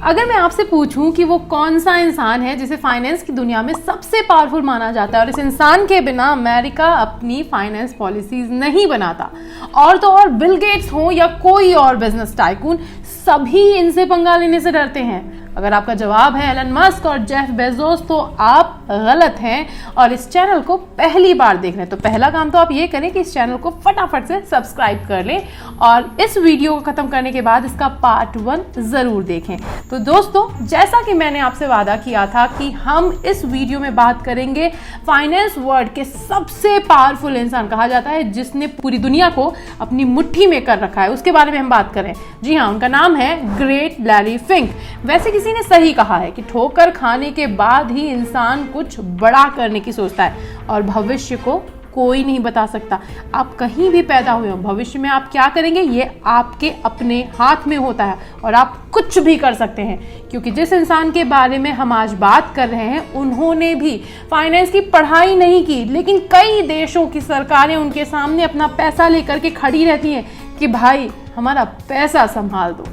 अगर मैं आपसे पूछूं कि वो कौन सा इंसान है जिसे फाइनेंस की दुनिया में सबसे पावरफुल माना जाता है और इस इंसान के बिना अमेरिका अपनी फाइनेंस पॉलिसीज नहीं बनाता, और तो और बिल गेट्स हो या कोई और बिजनेस टाइकून, सभी इनसे पंगा लेने से डरते हैं। अगर आपका जवाब है एलन मस्क और जेफ बेजोस तो आप गलत हैं और इस चैनल को पहली बार देख रहे हैं। तो पहला काम तो आप ये करें कि इस चैनल को फटाफट से सब्सक्राइब कर लें और इस वीडियो को खत्म करने के बाद इसका पार्ट 1 जरूर देखें। तो दोस्तों, जैसा कि मैंने आपसे वादा किया था कि हम इस वीडियो में बात करेंगे फाइनेंस वर्ल्ड के सबसे पावरफुल इंसान, कहा जाता है जिसने पूरी दुनिया को अपनी मुट्ठी में कर रखा है, उसके बारे में हम बात करें। जी हाँ, उनका नाम है ग्रेट लैरी फिंक। वैसे किसी ने सही कहा है कि ठोकर खाने के बाद ही इंसान कुछ बड़ा करने की सोचता है और भविष्य को कोई नहीं बता सकता। आप कहीं भी पैदा हुए हो, भविष्य में आप क्या करेंगे ये आपके अपने हाथ में होता है और आप कुछ भी कर सकते हैं, क्योंकि जिस इंसान के बारे में हम आज बात कर रहे हैं उन्होंने भी फाइनेंस की पढ़ाई नहीं की, लेकिन कई देशों की सरकारें उनके सामने अपना पैसा लेकर के खड़ी रहती हैं कि भाई हमारा पैसा संभाल दो।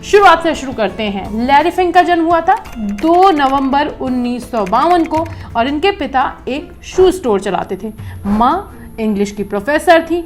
शुरुआत से शुरू करते हैं। लैरी फिंक का जन्म हुआ था 2 नवंबर 1952 को और इनके पिता एक शू स्टोर चलाते थे। माँ इंग्लिश की प्रोफेसर थी।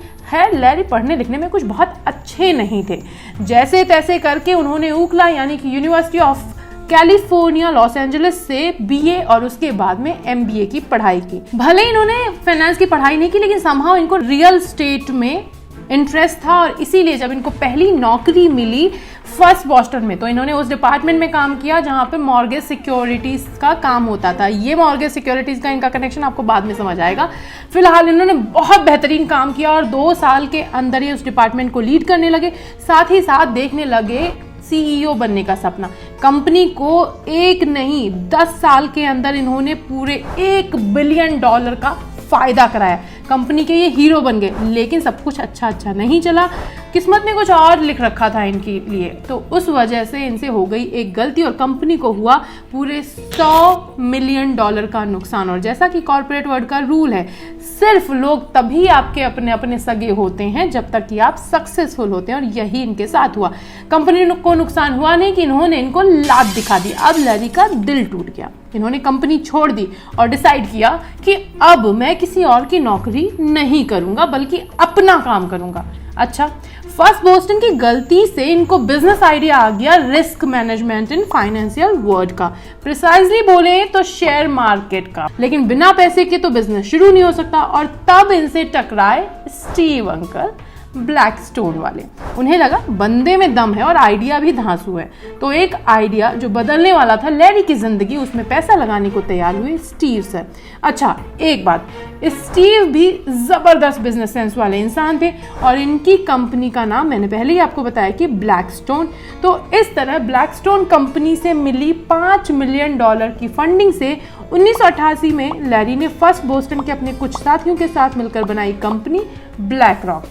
लैरी पढ़ने लिखने में कुछ बहुत अच्छे नहीं थे। जैसे तैसे करके उन्होंने UCLA यानी कि university of California Los Angeles से BA और उसके बाद में MBA की पढ़ाई की। भले इन्होंने फाइनेंस की पढ़ाई नहीं की, लेकिन समहाउ इनको रियल स्टेट में इंटरेस्ट था और इसीलिए जब इनको पहली नौकरी मिली फर्स्ट बॉस्टन में, तो इन्होंने उस डिपार्टमेंट में काम किया जहां पे मॉर्गेज सिक्योरिटीज का काम होता था। ये मॉर्गेज सिक्योरिटीज का इनका कनेक्शन आपको बाद में समझ आएगा। फिलहाल इन्होंने बहुत बेहतरीन काम किया और 2 साल के अंदर ही उस डिपार्टमेंट को लीड करने लगे। साथ ही साथ देखने लगे CEO बनने का सपना। कंपनी को 1 नहीं 10 साल के अंदर इन्होंने पूरे $1 बिलियन का फायदा कराया। कंपनी के ये हीरो बन गए, लेकिन सब कुछ अच्छा नहीं चला। किस्मत ने कुछ और लिख रखा था इनके लिए, तो उस वजह से इनसे हो गई एक गलती और कंपनी को हुआ पूरे $100 मिलियन का नुकसान। और जैसा कि कॉर्पोरेट वर्ल्ड का रूल है, सिर्फ लोग तभी आपके अपने अपने सगे होते हैं जब तक कि आप सक्सेसफुल होते हैं, और यही इनके साथ हुआ। कंपनी को नुकसान हुआ नहीं कि इन्होंने इनको लात दिखा दी। अब लैरी का दिल टूट गया। इन्होंने कंपनी छोड़ दी और डिसाइड किया कि अब मैं किसी और की नौकरी नहीं करूंगा बल्कि अपना काम करूंगा। अच्छा, फर्स्ट बोस्टन की गलती से इनको बिजनेस आइडिया आ गया risk management in financial world का, प्रिसाइजली बोले तो शेयर मार्केट का। लेकिन बिना पैसे के तो बिजनेस शुरू नहीं हो सकता, और तब इनसे टकराए स्टीव अंकल, ब्लैकस्टोन वाले। उन्हें लगा बंदे में दम है और आइडिया भी धांसू है, तो एक आइडिया जो बदलने वाला था लैरी की जिंदगी, उसमें पैसा लगाने को तैयार हुए स्टीव सर। अच्छा, एक बात, स्टीव भी जबरदस्त बिजनेस सेंस वाले इंसान थे और इनकी कंपनी का नाम मैंने पहले ही आपको बताया कि ब्लैकस्टोन। तो इस तरह ब्लैकस्टोन कंपनी से मिली $5 मिलियन की फंडिंग से 1988 में लैरी ने फर्स्ट बोस्टन के अपने कुछ साथियों के साथ मिलकर बनाई कंपनी ब्लैक रॉक।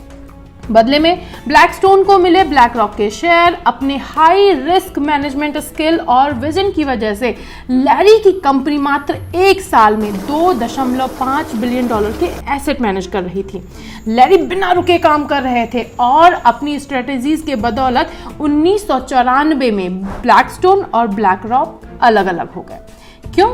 बदले में ब्लैकस्टोन को मिले ब्लैक रॉक के शेयर। अपने हाई रिस्क मैनेजमेंट स्किल और विजन की वजह से लैरी की कंपनी मात्र 1 साल में $2.5 बिलियन के एसेट मैनेज कर रही थी। लैरी बिना रुके काम कर रहे थे और अपनी स्ट्रेटेजीज के बदौलत 1994 में ब्लैकस्टोन और ब्लैक रॉक अलग अलग हो गए। क्यों?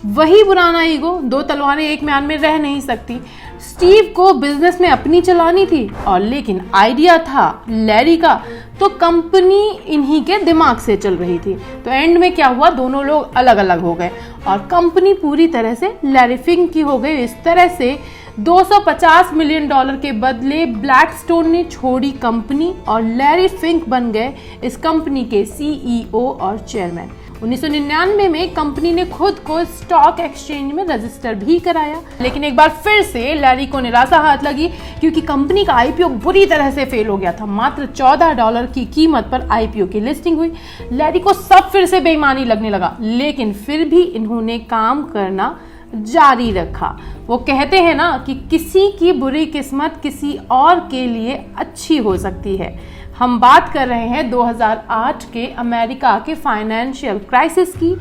वही पुराना ईगो, 2 तलवारें एक म्यान में रह नहीं सकती। स्टीव को बिजनेस में अपनी चलानी थी और लेकिन आइडिया था लैरी का, तो कंपनी इन्हीं के दिमाग से चल रही थी। तो एंड में क्या हुआ, दोनों लोग अलग अलग हो गए और कंपनी पूरी तरह से लैरी फिंक की हो गई। इस तरह से $250 मिलियन के बदले ब्लैकस्टोन ने छोड़ी कंपनी और लैरी फिंक बन गए इस कंपनी के CEO और चेयरमैन। 1999 में कंपनी ने खुद को स्टॉक एक्सचेंज में रजिस्टर भी कराया, लेकिन एक बार फिर से लैरी को निराशा हाथ लगी क्योंकि कंपनी का IPO बुरी तरह से फेल हो गया था। मात्र $14 की कीमत पर IPO की लिस्टिंग हुई। लैरी को सब फिर से बेईमानी लगने लगा, लेकिन फिर भी इन्होंने काम करना जारी रखा। वो कहते हैं ना कि किसी की बुरी किस्मत किसी और के लिए अच्छी हो सकती है। हम बात कर रहे हैं 2008 के अमेरिका के फाइनेंशियल क्राइसिस की।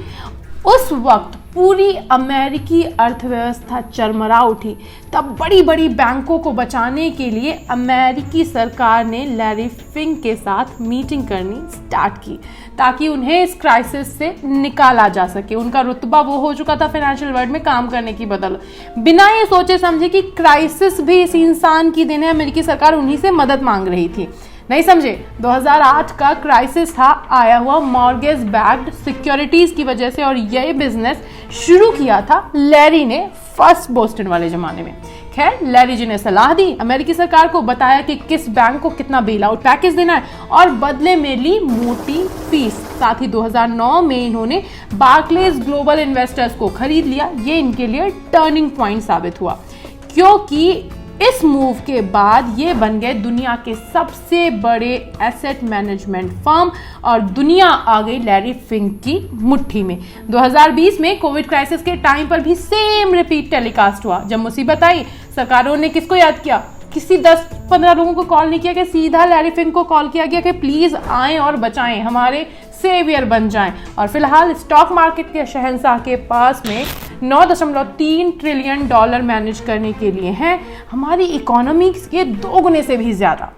उस वक्त पूरी अमेरिकी अर्थव्यवस्था चरमरा उठी। तब बड़ी बड़ी बैंकों को बचाने के लिए अमेरिकी सरकार ने लैरी फिंक के साथ मीटिंग करनी स्टार्ट की ताकि उन्हें इस क्राइसिस से निकाला जा सके। उनका रुतबा वो हो चुका था फाइनेंशियल वर्ल्ड में काम करने की बदल, बिना ये सोचे समझे कि क्राइसिस भी इस इंसान की देन है, अमेरिकी सरकार उन्हीं से मदद मांग रही थी। नहीं समझे, 2008 का क्राइसिस था आया हुआ मॉर्गेज बैक्ड सिक्योरिटीज की वजह से, और यह बिजनेस शुरू किया था लैरी ने फर्स्ट बोस्टन वाले जमाने में। खैर, लैरी जी ने सलाह दी, अमेरिकी सरकार को बताया कि किस बैंक को कितना बेल आउट पैकेज देना है और बदले में ली मोटी फीस। साथ ही 2009 में इन्होंने बार्कलेज ग्लोबल इन्वेस्टर्स को खरीद लिया। ये इनके लिए टर्निंग पॉइंट साबित हुआ, क्योंकि इस मूव के बाद ये बन गए दुनिया के सबसे बड़े एसेट मैनेजमेंट फर्म और दुनिया आ गई लैरी फिंक की मुट्ठी में। 2020 में कोविड क्राइसिस के टाइम पर भी सेम रिपीट टेलीकास्ट हुआ। जब मुसीबत आई, सरकारों ने किसको याद किया? किसी 10-15 लोगों को कॉल नहीं किया कि सीधा लैरी फिंक को कॉल किया गया कि प्लीज आएं और बचाएं, हमारे सेवियर बन जाएं। और फिलहाल स्टॉक मार्केट के शहंशाह के पास में 9.3 ट्रिलियन डॉलर मैनेज करने के लिए हैं, हमारी इकोनॉमी के 2 गुने से भी ज्यादा।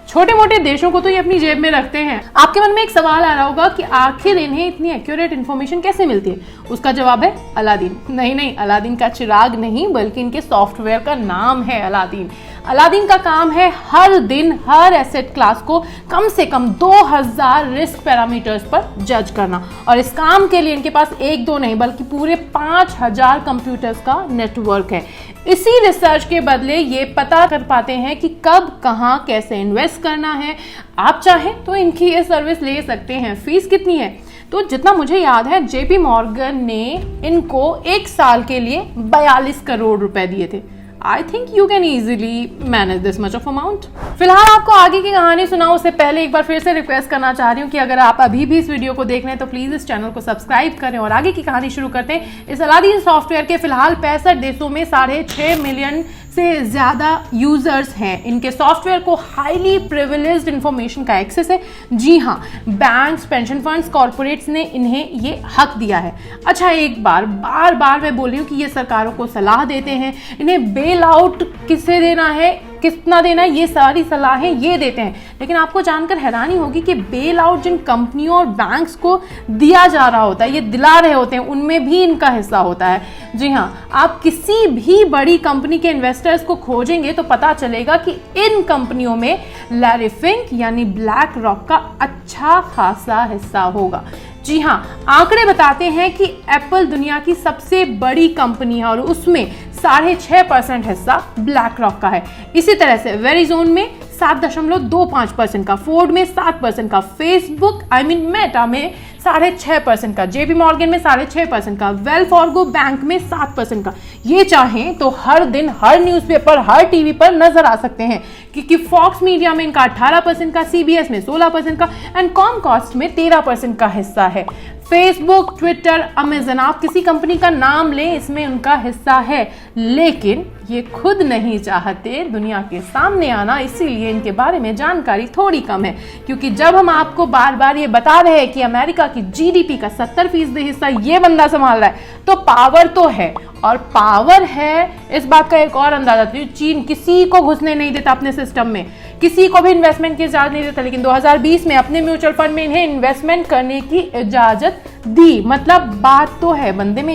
छोटे मोटे देशों को तो ये अपनी जेब में रखते हैं। आपके मन में एक सवाल आ रहा होगा कि आखिर इन्हें इतनी एक्यूरेट इन्फॉर्मेशन कैसे मिलती है? उसका जवाब है अलादीन। नहीं, अलादीन का चिराग नहीं, बल्कि इनके सॉफ्टवेयर का नाम है अलादीन। अलादीन का काम है हर दिन हर एसेट क्लास को कम से कम 2000 रिस्क पैरामीटर्स पर जज करना, और इस काम के लिए इनके पास 1-2 नहीं बल्कि पूरे 5000 कंप्यूटर्स का नेटवर्क है। इसी रिसर्च के बदले ये पता कर पाते हैं कि कब, कहां, कैसे इन्वेस्ट करना है। आप चाहें तो इनकी ये सर्विस ले सकते हैं। फीस कितनी है? तो जितना मुझे याद है, जेपी मॉर्गन ने इनको 1 साल के लिए 42 करोड़ रुपए दिए थे। I think you can easily manage this much of amount. फिलहाल आपको आगे की कहानी सुनाऊं उससे पहले एक बार फिर से रिक्वेस्ट करना चाह रही हूँ कि अगर आप अभी भी इस वीडियो को देख रहे हैं तो प्लीज इस चैनल को सब्सक्राइब करें और आगे की कहानी शुरू करते हैं। इस अलादीन सॉफ्टवेयर के फिलहाल 65 देशों में 6.5 मिलियन से ज्यादा यूजर्स हैं। इनके सॉफ्टवेयर को हाईली प्रिविलेज्ड इंफॉर्मेशन का एक्सेस है। जी हाँ, बैंक्स, पेंशन फंड्स, कॉर्पोरेट्स ने इन्हें ये हक दिया है। अच्छा, एक बार बार मैं बोल रही हूँ कि ये सरकारों को सलाह देते हैं, इन्हें बेल आउट किसे देना है, कितना देना है, ये सारी सलाहें ये देते हैं। लेकिन आपको जानकर हैरानी होगी कि बेल आउट जिन कंपनियों और बैंक्स को दिया जा रहा होता है, ये दिला रहे होते हैं, उनमें भी इनका हिस्सा होता है। जी हाँ, आप किसी भी बड़ी कंपनी के इन्वेस्टर्स को खोजेंगे तो पता चलेगा कि इन कंपनियों में लैरी फिंक यानी ब्लैक रॉक का अच्छा खासा हिस्सा होगा। जी हाँ, आंकड़े बताते हैं कि एप्पल दुनिया की सबसे बड़ी कंपनी है और उसमें 6.5% हिस्सा ब्लैक रॉक का है। इसी तरह से वेरिजोन में 7.25% का, फोर्ड में 7% का, फेसबुक मेटा में 6.5% का, जेपी मॉर्गन में 6.5% का, वेल फार्गो बैंक में 7% का। ये चाहें तो हर दिन हर न्यूज़पेपर, हर टीवी पर नजर आ सकते हैं क्योंकि फॉक्स मीडिया में इनका 18% का, सीबीएस में 16% का एंड कॉमकास्ट में 13% का हिस्सा है। फेसबुक, ट्विटर, अमेजन, आप किसी कंपनी का नाम लें, इसमें उनका हिस्सा है, लेकिन ये खुद नहीं चाहते दुनिया के सामने आना, इसीलिए इनके बारे में जानकारी थोड़ी कम है। क्योंकि जब हम आपको बार बार ये बता रहे हैं कि अमेरिका की जीडीपी का 70% हिस्सा ये बंदा संभाल रहा है, तो पावर तो है, और पावर है इस बात का एक और अंदाजा। चीन किसी को घुसने नहीं देता अपने सिस्टम में, किसी को भी इन्वेस्टमेंट की इजाजत नहीं देता, लेकिन 2020 में अपने म्यूचुअल फंड में इन्हें इन्वेस्टमेंट करने की इजाजत दी। मतलब बात तो है बंदे में,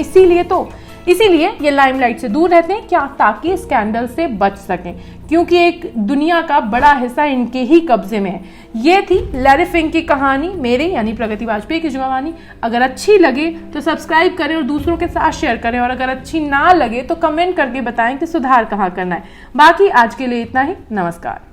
इसीलिए ये लाइमलाइट से दूर रहते हैं, क्या, ताकि स्कैंडल से बच सकें, क्योंकि एक दुनिया का बड़ा हिस्सा इनके ही कब्जे में है। ये थी लैरी फिंक की कहानी, मेरे यानी प्रगति वाजपेयी की जुबानी। अगर अच्छी लगे तो सब्सक्राइब करें और दूसरों के साथ शेयर करें, और अगर अच्छी ना लगे तो कमेंट करके बताएं कि सुधार कहाँ करना है। बाकी आज के लिए इतना ही, नमस्कार।